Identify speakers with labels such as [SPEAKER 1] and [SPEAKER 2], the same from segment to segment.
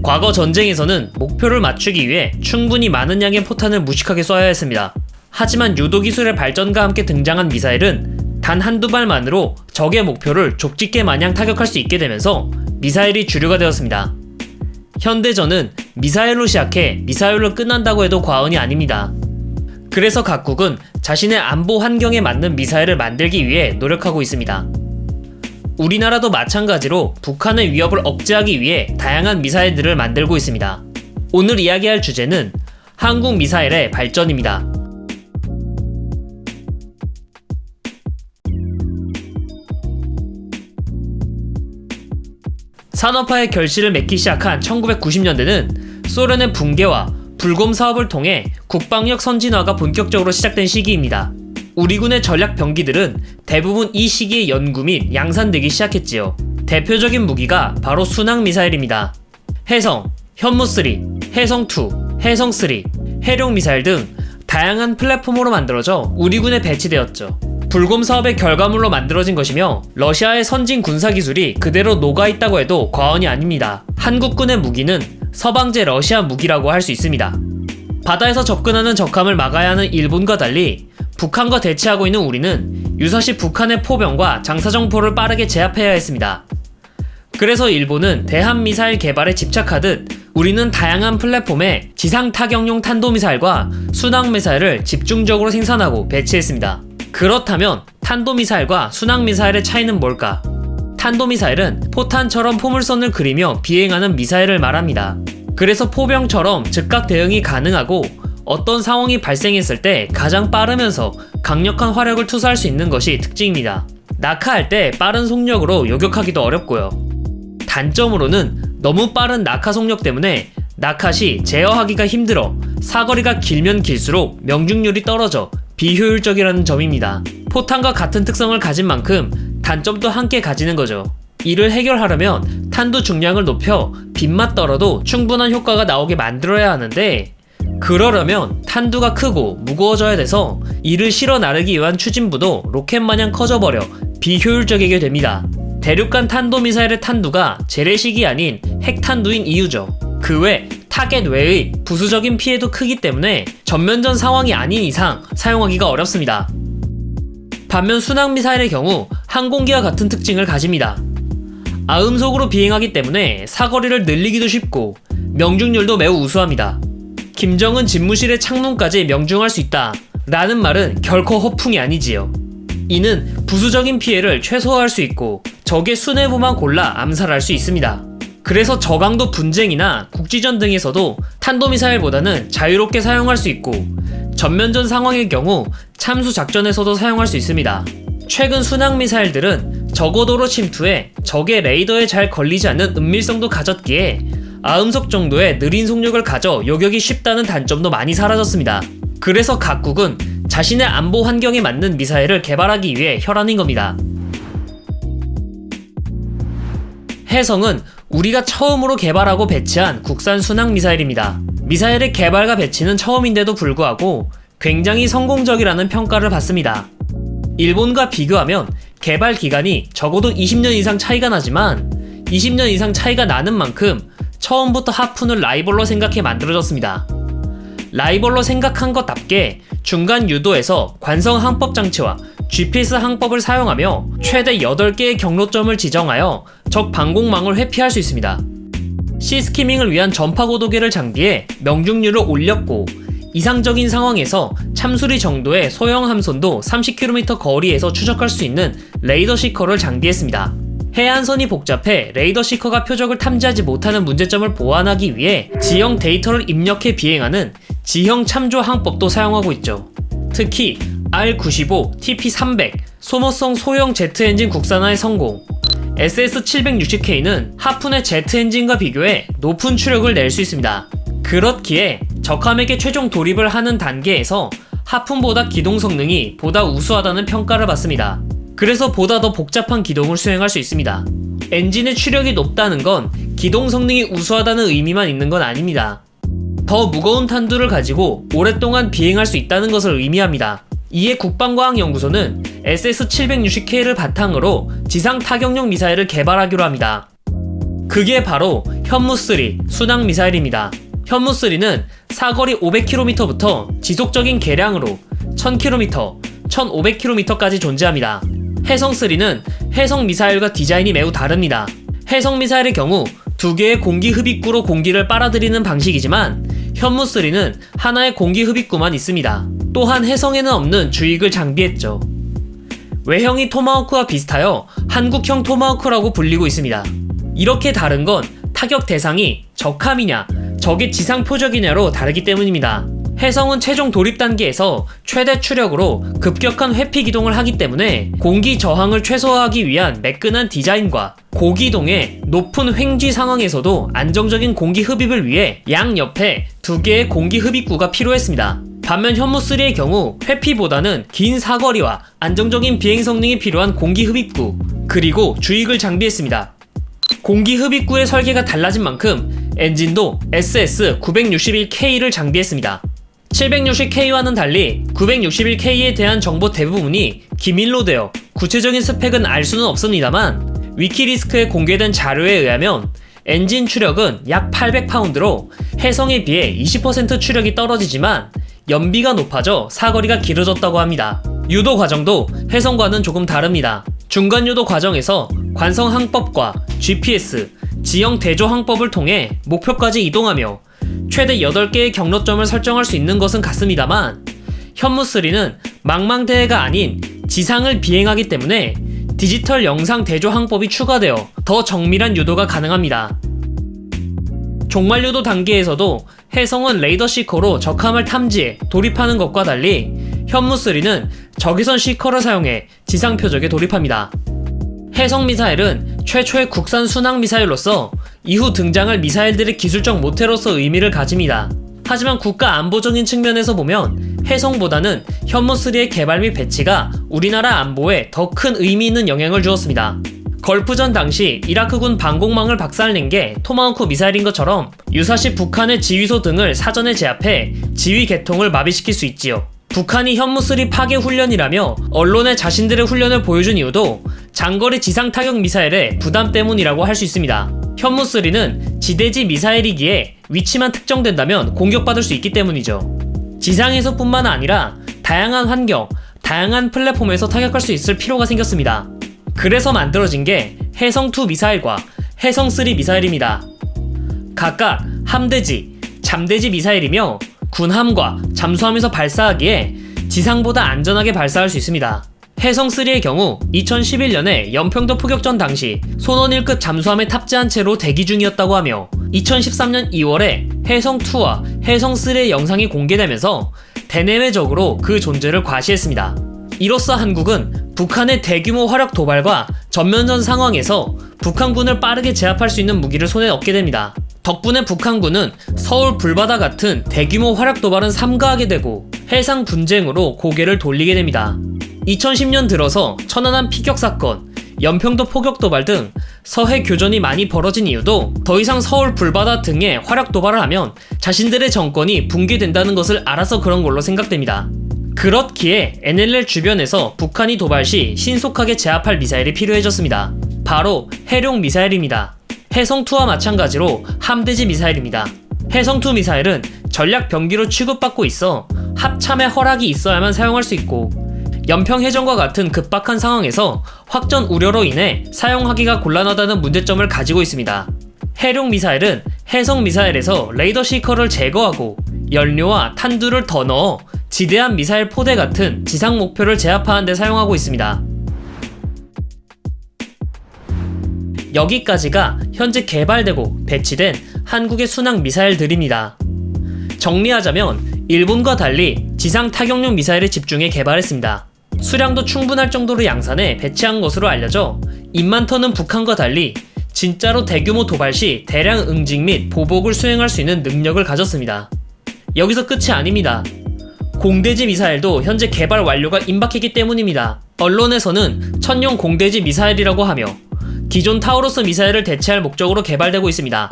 [SPEAKER 1] 과거 전쟁에서는 목표를 맞추기 위해 충분히 많은 양의 포탄을 무식하게 쏴야 했습니다. 하지만 유도 기술의 발전과 함께 등장한 미사일은 단 한두 발만으로 적의 목표를 족집게 마냥 타격할 수 있게 되면서 미사일이 주류가 되었습니다. 현대전은 미사일로 시작해 미사일로 끝난다고 해도 과언이 아닙니다. 그래서 각국은 자신의 안보 환경에 맞는 미사일을 만들기 위해 노력하고 있습니다. 우리나라도 마찬가지로 북한의 위협을 억제하기 위해 다양한 미사일들을 만들고 있습니다. 오늘 이야기할 주제는 한국 미사일의 발전입니다. 산업화의 결실을 맺기 시작한 1990년대는 소련의 붕괴와 불곰 사업을 통해 국방력 선진화가 본격적으로 시작된 시기입니다. 우리 군의 전략 병기들은 대부분 이 시기에 연구 및 양산되기 시작했지요. 대표적인 무기가 바로 순항 미사일입니다. 해성, 현무3, 해성2, 해성3, 해룡 미사일 등 다양한 플랫폼으로 만들어져 우리 군에 배치되었죠. 불곰 사업의 결과물로 만들어진 것이며 러시아의 선진 군사 기술이 그대로 녹아있다고 해도 과언이 아닙니다. 한국군의 무기는 서방제 러시아 무기라고 할 수 있습니다. 바다에서 접근하는 적함을 막아야 하는 일본과 달리 북한과 대치하고 있는 우리는 유사시 북한의 포병과 장사정포를 빠르게 제압해야 했습니다. 그래서 일본은 대한미사일 개발에 집착하듯 우리는 다양한 플랫폼에 지상 타격용 탄도미사일과 순항미사일을 집중적으로 생산하고 배치했습니다. 그렇다면 탄도미사일과 순항미사일의 차이는 뭘까? 탄도미사일은 포탄처럼 포물선을 그리며 비행하는 미사일을 말합니다. 그래서 포병처럼 즉각 대응이 가능하고 어떤 상황이 발생했을 때 가장 빠르면서 강력한 화력을 투사할 수 있는 것이 특징입니다. 낙하할 때 빠른 속력으로 요격하기도 어렵고요. 단점으로는 너무 빠른 낙하 속력 때문에 낙하 시 제어하기가 힘들어 사거리가 길면 길수록 명중률이 떨어져 비효율적이라는 점입니다. 포탄과 같은 특성을 가진 만큼 단점도 함께 가지는 거죠. 이를 해결하려면 탄두 중량을 높여 빗맛 떨어도 충분한 효과가 나오게 만들어야 하는데 그러려면 탄두가 크고 무거워져야 돼서 이를 실어 나르기 위한 추진부도 로켓마냥 커져버려 비효율적이게 됩니다. 대륙간 탄도미사일의 탄두가 재래식이 아닌 핵탄두인 이유죠. 그 외 타겟 외의 부수적인 피해도 크기 때문에 전면전 상황이 아닌 이상 사용하기가 어렵습니다. 반면 순항미사일의 경우 항공기와 같은 특징을 가집니다. 아음속으로 비행하기 때문에 사거리를 늘리기도 쉽고 명중률도 매우 우수합니다. 김정은 집무실의 창문까지 명중할 수 있다 라는 말은 결코 허풍이 아니지요. 이는 부수적인 피해를 최소화할 수 있고 적의 수뇌부만 골라 암살할 수 있습니다. 그래서 저강도 분쟁이나 국지전 등에서도 탄도미사일보다는 자유롭게 사용할 수 있고 전면전 상황의 경우 참수 작전에서도 사용할 수 있습니다. 최근 순항미사일들은 저고도로 침투해 적의 레이더에 잘 걸리지 않는 은밀성도 가졌기에 아음속 정도의 느린 속력을 가져 요격이 쉽다는 단점도 많이 사라졌습니다. 그래서 각국은 자신의 안보 환경에 맞는 미사일을 개발하기 위해 혈안인 겁니다. 해성은 우리가 처음으로 개발하고 배치한 국산 순항 미사일입니다. 미사일의 개발과 배치는 처음인데도 불구하고 굉장히 성공적이라는 평가를 받습니다. 일본과 비교하면 개발 기간이 적어도 20년 이상 차이가 나지만 20년 이상 차이가 나는 만큼 처음부터 하푼을 라이벌로 생각해 만들어졌습니다. 라이벌로 생각한 것답게 중간 유도에서 관성 항법 장치와 GPS 항법을 사용하며 최대 8개의 경로점을 지정하여 적 방공망을 회피할 수 있습니다. 시스키밍을 위한 전파고도계를 장비해 명중률을 올렸고 이상적인 상황에서 참수리 정도의 소형 함선도 30km 거리에서 추적할 수 있는 레이더 시커를 장비했습니다. 해안선이 복잡해 레이더 시커가 표적을 탐지하지 못하는 문제점을 보완하기 위해 지형 데이터를 입력해 비행하는 지형 참조 항법도 사용하고 있죠. 특히 R95, TP300, 소모성 소형 제트 엔진 국산화의 성공, SS760K는 하푼의 제트 엔진과 비교해 높은 추력을 낼 수 있습니다. 그렇기에 적함에게 최종 돌입을 하는 단계에서 하푼보다 기동 성능이 보다 우수하다는 평가를 받습니다. 그래서 보다 더 복잡한 기동을 수행할 수 있습니다. 엔진의 추력이 높다는 건 기동 성능이 우수하다는 의미만 있는 건 아닙니다. 더 무거운 탄두를 가지고 오랫동안 비행할 수 있다는 것을 의미합니다. 이에 국방과학연구소는 SS760K를 바탕으로 지상 타격용 미사일을 개발하기로 합니다. 그게 바로 현무3 순항미사일입니다. 현무3는 사거리 500km부터 지속적인 개량으로 1000km, 1500km까지 존재합니다. 해성3는 해성미사일과 디자인이 매우 다릅니다. 해성미사일의 경우 두 개의 공기 흡입구로 공기를 빨아들이는 방식이지만 현무3는 하나의 공기 흡입구만 있습니다. 또한 해성에는 없는 주익을 장비했죠. 외형이 토마호크와 비슷하여 한국형 토마호크라고 불리고 있습니다. 이렇게 다른 건 타격 대상이 적함이냐, 적의 지상 표적이냐로 다르기 때문입니다. 해성은 최종 도립 단계에서 최대 추력으로 급격한 회피 기동을 하기 때문에 공기 저항을 최소화하기 위한 매끈한 디자인과 고기동의 높은 횡지 상황에서도 안정적인 공기 흡입을 위해 양옆에 두 개의 공기 흡입구가 필요했습니다. 반면 현무3의 경우 회피보다는 긴 사거리와 안정적인 비행 성능이 필요한 공기 흡입구, 그리고 주익을 장비했습니다. 공기 흡입구의 설계가 달라진 만큼 엔진도 SS961K를 장비했습니다. 760K와는 달리 961K에 대한 정보 대부분이 기밀로 되어 구체적인 스펙은 알 수는 없습니다만 위키리스크에 공개된 자료에 의하면 엔진 추력은 약 800파운드로 해성에 비해 20% 추력이 떨어지지만 연비가 높아져 사거리가 길어졌다고 합니다. 유도 과정도 해성과는 조금 다릅니다. 중간 유도 과정에서 관성 항법과 GPS, 지형 대조 항법을 통해 목표까지 이동하며 최대 8개의 경로점을 설정할 수 있는 것은 같습니다만 현무3는 망망대해가 아닌 지상을 비행하기 때문에 디지털 영상 대조 항법이 추가되어 더 정밀한 유도가 가능합니다. 종말 유도 단계에서도 해성은 레이더 시커로 적함을 탐지해 돌입하는 것과 달리 현무3는 적외선 시커를 사용해 지상 표적에 돌입합니다. 해성미사일은 최초의 국산 순항미사일로서 이후 등장할 미사일들의 기술적 모태로서 의미를 가집니다. 하지만 국가 안보적인 측면에서 보면 해성보다는 현무3의 개발 및 배치가 우리나라 안보에 더 큰 의미 있는 영향을 주었습니다. 걸프전 당시 이라크군 방공망을 박살낸 게 토마호크 미사일인 것처럼 유사시 북한의 지휘소 등을 사전에 제압해 지휘 계통을 마비시킬 수 있지요. 북한이 현무3 파괴 훈련이라며 언론에 자신들의 훈련을 보여준 이유도 장거리 지상 타격 미사일의 부담 때문이라고 할 수 있습니다. 현무3는 지대지 미사일이기에 위치만 특정된다면 공격받을 수 있기 때문이죠. 지상에서뿐만 아니라 다양한 환경, 다양한 플랫폼에서 타격할 수 있을 필요가 생겼습니다. 그래서 만들어진 게 해성2 미사일과 해성3 미사일입니다. 각각 함대지, 잠대지 미사일이며 군함과 잠수함에서 발사하기에 지상보다 안전하게 발사할 수 있습니다. 해성3의 경우 2011년에 연평도 포격전 당시 손원 1급 잠수함에 탑재한 채로 대기 중이었다고 하며 2013년 2월에 해성2와 해성3의 영상이 공개되면서 대내외적으로 그 존재를 과시했습니다. 이로써 한국은 북한의 대규모 화력 도발과 전면전 상황에서 북한군을 빠르게 제압할 수 있는 무기를 손에 얻게 됩니다. 덕분에 북한군은 서울 불바다 같은 대규모 화력 도발은 삼가하게 되고 해상 분쟁으로 고개를 돌리게 됩니다. 2010년 들어서 천안함 피격 사건, 연평도 포격 도발 등 서해 교전이 많이 벌어진 이유도 더 이상 서울 불바다 등에 화력 도발을 하면 자신들의 정권이 붕괴된다는 것을 알아서 그런 걸로 생각됩니다. 그렇기에 NLL 주변에서 북한이 도발 시 신속하게 제압할 미사일이 필요해졌습니다. 바로 해룡 미사일입니다. 해성2와 마찬가지로 함대지 미사일입니다. 해성2 미사일은 전략 병기로 취급받고 있어 합참의 허락이 있어야만 사용할 수 있고 연평해전과 같은 급박한 상황에서 확전 우려로 인해 사용하기가 곤란하다는 문제점을 가지고 있습니다. 해룡 미사일은 해성 미사일에서 레이더 시커를 제거하고 연료와 탄두를 더 넣어 지대한 미사일 포대 같은 지상 목표를 제압하는 데 사용하고 있습니다. 여기까지가 현재 개발되고 배치된 한국의 순항 미사일들입니다. 정리하자면 일본과 달리 지상 타격용 미사일에 집중해 개발했습니다. 수량도 충분할 정도로 양산해 배치한 것으로 알려져 입만 터는 북한과 달리 진짜로 대규모 도발 시 대량 응징 및 보복을 수행할 수 있는 능력을 가졌습니다. 여기서 끝이 아닙니다. 공대지 미사일도 현재 개발 완료가 임박했기 때문입니다. 언론에서는 천용 공대지 미사일이라고 하며 기존 타우루스 미사일을 대체할 목적으로 개발되고 있습니다.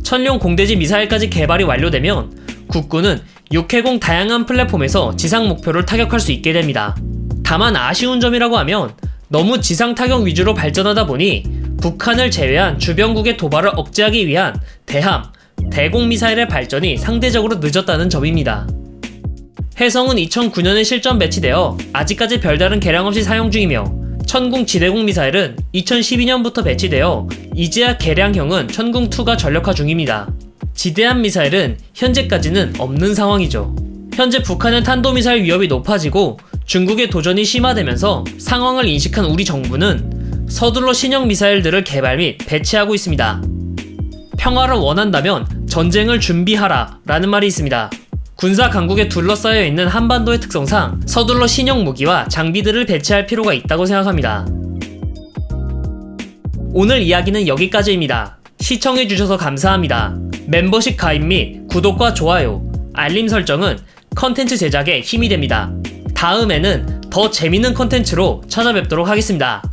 [SPEAKER 1] 천룡 공대지 미사일까지 개발이 완료되면 국군은 육해공 다양한 플랫폼에서 지상 목표를 타격할 수 있게 됩니다. 다만 아쉬운 점이라고 하면 너무 지상 타격 위주로 발전하다 보니 북한을 제외한 주변국의 도발을 억제하기 위한 대함, 대공미사일의 발전이 상대적으로 늦었다는 점입니다. 혜성은 2009년에 실전 배치되어 아직까지 별다른 개량 없이 사용 중이며 천궁 지대공 미사일은 2012년부터 배치되어 이제야 개량형은 천궁2가 전력화 중입니다. 지대함 미사일은 현재까지는 없는 상황이죠. 현재 북한의 탄도미사일 위협이 높아지고 중국의 도전이 심화되면서 상황을 인식한 우리 정부는 서둘러 신형 미사일들을 개발 및 배치하고 있습니다. 평화를 원한다면 전쟁을 준비하라 라는 말이 있습니다. 군사 강국에 둘러싸여 있는 한반도의 특성상 서둘러 신형 무기와 장비들을 배치할 필요가 있다고 생각합니다. 오늘 이야기는 여기까지입니다. 시청해주셔서 감사합니다. 멤버십 가입 및 구독과 좋아요, 알림 설정은 컨텐츠 제작에 힘이 됩니다. 다음에는 더 재밌는 컨텐츠로 찾아뵙도록 하겠습니다.